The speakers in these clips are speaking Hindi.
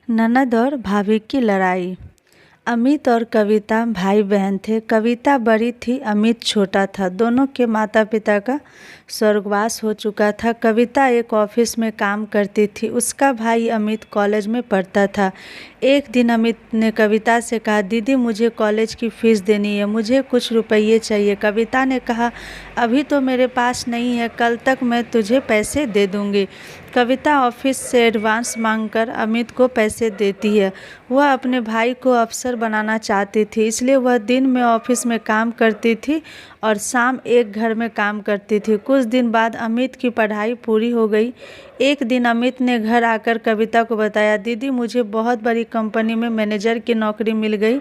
ननद और भाभी की लड़ाई। अमित और कविता भाई बहन थे। कविता बड़ी थी, अमित छोटा था। दोनों के माता पिता का स्वर्गवास हो चुका था। कविता एक ऑफिस में काम करती थी, उसका भाई अमित कॉलेज में पढ़ता था। एक दिन अमित ने कविता से कहा, दीदी मुझे कॉलेज की फ़ीस देनी है, मुझे कुछ रुपये चाहिए। कविता ने कहा, अभी तो मेरे पास नहीं है, कल तक मैं तुझे पैसे दे दूँगी। कविता ऑफिस से एडवांस मांगकर अमित को पैसे देती है। वह अपने भाई को अफसर बनाना चाहती थी, इसलिए वह दिन में ऑफिस में काम करती थी और शाम एक घर में काम करती थी। कुछ दिन बाद अमित की पढ़ाई पूरी हो गई। एक दिन अमित ने घर आकर कविता को बताया, दीदी मुझे बहुत बड़ी कंपनी में मैनेजर की नौकरी मिल गई,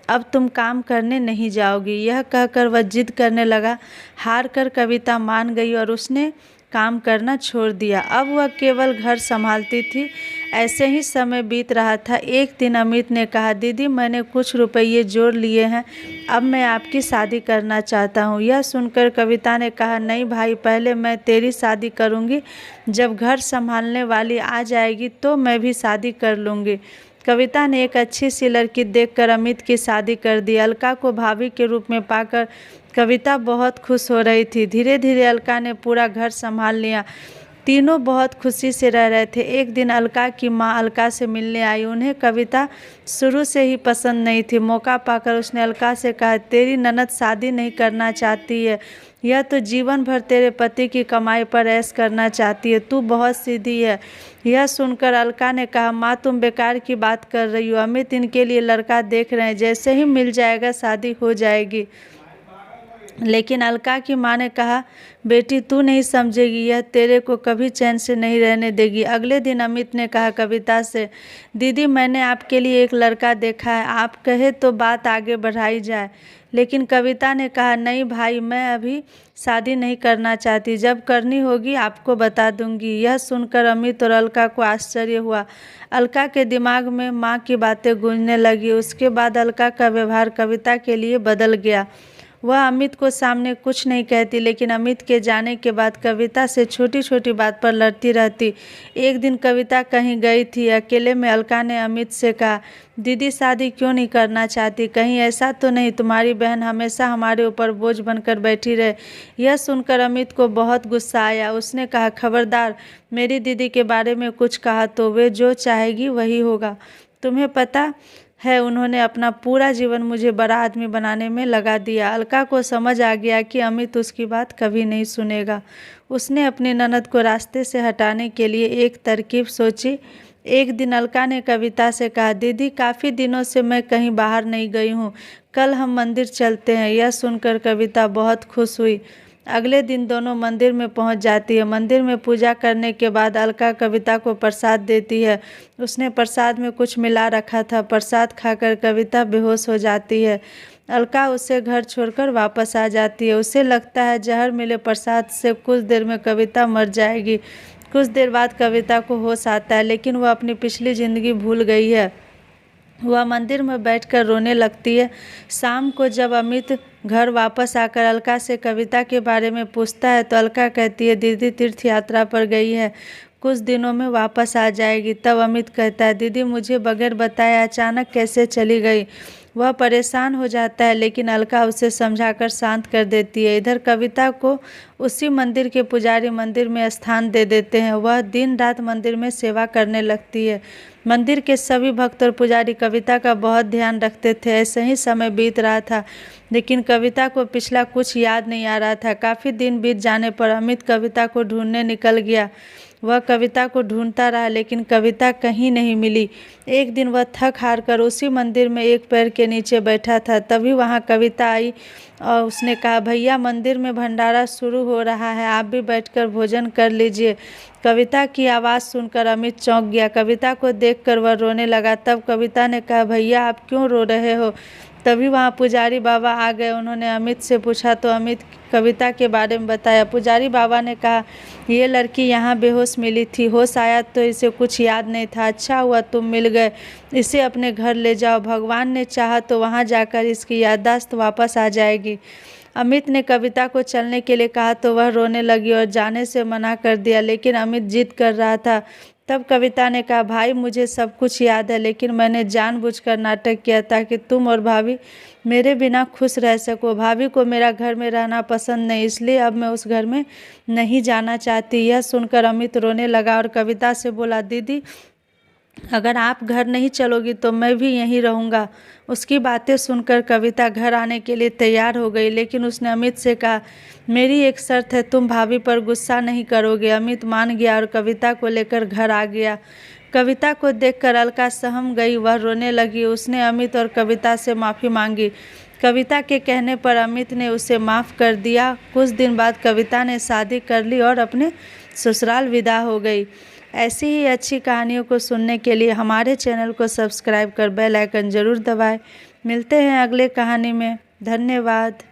अब तुम काम करने नहीं जाओगी। यह कहकर वह जिद करने लगा। हार कर कविता मान गई और उसने काम करना छोड़ दिया। अब वह केवल घर संभालती थी। ऐसे ही समय बीत रहा था। एक दिन अमित ने कहा, दीदी मैंने कुछ रुपये जोड़ लिए हैं, अब मैं आपकी शादी करना चाहता हूँ। यह सुनकर कविता ने कहा, नहीं भाई, पहले मैं तेरी शादी करूँगी, जब घर संभालने वाली आ जाएगी तो मैं भी शादी कर लूँगी। कविता ने एक अच्छी सी लड़की देखकर अमित की शादी कर दी। अलका को भाभी के रूप में पाकर कविता बहुत खुश हो रही थी। धीरे धीरे अलका ने पूरा घर संभाल लिया। तीनों बहुत खुशी से रह रहे थे। एक दिन अलका की माँ अलका से मिलने आई। उन्हें कविता शुरू से ही पसंद नहीं थी। मौका पाकर उसने अलका से कहा, तेरी ननद शादी नहीं करना चाहती है, यह तो जीवन भर तेरे पति की कमाई पर ऐश करना चाहती है, तू बहुत सीधी है। यह सुनकर अलका ने कहा, माँ तुम बेकार की बात कर रही हो, अमित इनके लिए लड़का देख रहे हैं, जैसे ही मिल जाएगा शादी हो जाएगी। लेकिन अलका की माँ ने कहा, बेटी तू नहीं समझेगी, यह तेरे को कभी चैन से नहीं रहने देगी। अगले दिन अमित ने कहा कविता से, दीदी मैंने आपके लिए एक लड़का देखा है, आप कहे तो बात आगे बढ़ाई जाए। लेकिन कविता ने कहा, नहीं भाई, मैं अभी शादी नहीं करना चाहती, जब करनी होगी आपको बता दूंगी। यह सुनकर अमित और अलका को आश्चर्य हुआ। अलका के दिमाग में माँ की बातें गूंजने लगी। उसके बाद अलका का व्यवहार कविता के लिए बदल गया। वह अमित को सामने कुछ नहीं कहती, लेकिन अमित के जाने के बाद कविता से छोटी छोटी बात पर लड़ती रहती। एक दिन कविता कहीं गई थी, अकेले में अलका ने अमित से कहा, दीदी शादी क्यों नहीं करना चाहती, कहीं ऐसा तो नहीं तुम्हारी बहन हमेशा हमारे ऊपर बोझ बनकर बैठी रहे। यह सुनकर अमित को बहुत गुस्सा आया। उसने कहा, खबरदार मेरी दीदी के बारे में कुछ कहा तो वे जो चाहेगी वही होगा। तुम्हें पता है उन्होंने अपना पूरा जीवन मुझे बड़ा आदमी बनाने में लगा दिया। अलका को समझ आ गया कि अमित उसकी बात कभी नहीं सुनेगा। उसने अपनी ननद को रास्ते से हटाने के लिए एक तरकीब सोची। एक दिन अलका ने कविता से कहा, दीदी काफ़ी दिनों से मैं कहीं बाहर नहीं गई हूँ, कल हम मंदिर चलते हैं। यह सुनकर कविता बहुत खुश हुई। अगले दिन दोनों मंदिर में पहुंच जाती है। मंदिर में पूजा करने के बाद अलका कविता को प्रसाद देती है। उसने प्रसाद में कुछ मिला रखा था। प्रसाद खाकर कविता बेहोश हो जाती है। अलका उसे घर छोड़कर वापस आ जाती है। उसे लगता है जहर मिले प्रसाद से कुछ देर में कविता मर जाएगी। कुछ देर बाद कविता को होश आता है, लेकिन वह अपनी पिछली ज़िंदगी भूल गई है। वह मंदिर में बैठकर रोने लगती है। शाम को जब अमित घर वापस आकर अलका से कविता के बारे में पूछता है तो अलका कहती है, दीदी तीर्थ यात्रा पर गई है, कुछ दिनों में वापस आ जाएगी। तब अमित कहता है, दीदी मुझे बगैर बताए अचानक कैसे चली गई। वह परेशान हो जाता है, लेकिन अलका उसे समझाकर शांत कर देती है। इधर कविता को उसी मंदिर के पुजारी मंदिर में स्थान दे देते हैं। वह दिन रात मंदिर में सेवा करने लगती है। मंदिर के सभी भक्त और पुजारी कविता का बहुत ध्यान रखते थे। ऐसे ही समय बीत रहा था, लेकिन कविता को पिछला कुछ याद नहीं आ रहा था। काफ़ी दिन बीत जाने पर अमित कविता को ढूंढने निकल गया। वह कविता को ढूंढता रहा, लेकिन कविता कहीं नहीं मिली। एक दिन वह थक हार कर उसी मंदिर में एक पैर के नीचे बैठा था। तभी वहाँ कविता आई और उसने कहा, भैया मंदिर में भंडारा शुरू हो रहा है, आप भी बैठकर भोजन कर लीजिए। कविता की आवाज़ सुनकर अमित चौंक गया। कविता को देखकर वह रोने लगा। तब कविता ने कहा, भैया आप क्यों रो रहे हो। तभी वहाँ पुजारी बाबा आ गए। उन्होंने अमित से पूछा तो अमित कविता के बारे में बताया। पुजारी बाबा ने कहा, ये लड़की यहाँ बेहोश मिली थी, होश आया तो इसे कुछ याद नहीं था, अच्छा हुआ तुम मिल गए, इसे अपने घर ले जाओ, भगवान ने चाहा तो वहाँ जाकर इसकी याददाश्त वापस आ जाएगी। अमित ने कविता को चलने के लिए कहा तो वह रोने लगी और जाने से मना कर दिया, लेकिन अमित जिद कर रहा था। तब कविता ने कहा, भाई मुझे सब कुछ याद है, लेकिन मैंने जानबूझकर नाटक किया ताकि तुम और भाभी मेरे बिना खुश रह सको। भाभी को मेरा घर में रहना पसंद नहीं, इसलिए अब मैं उस घर में नहीं जाना चाहती। यह सुनकर अमित रोने लगा और कविता से बोला, दीदी अगर आप घर नहीं चलोगी तो मैं भी यहीं रहूँगा। उसकी बातें सुनकर कविता घर आने के लिए तैयार हो गई, लेकिन उसने अमित से कहा, मेरी एक शर्त है, तुम भाभी पर गुस्सा नहीं करोगे। अमित मान गया और कविता को लेकर घर आ गया। कविता को देखकर अलका सहम गई, वह रोने लगी। उसने अमित और कविता से माफ़ी मांगी। कविता के कहने पर अमित ने उसे माफ़ कर दिया। कुछ दिन बाद कविता ने शादी कर ली और अपने ससुराल विदा हो गई। ऐसी ही अच्छी कहानियों को सुनने के लिए हमारे चैनल को सब्सक्राइब कर बेल आइकन ज़रूर दबाएं। मिलते हैं अगले कहानी में। धन्यवाद।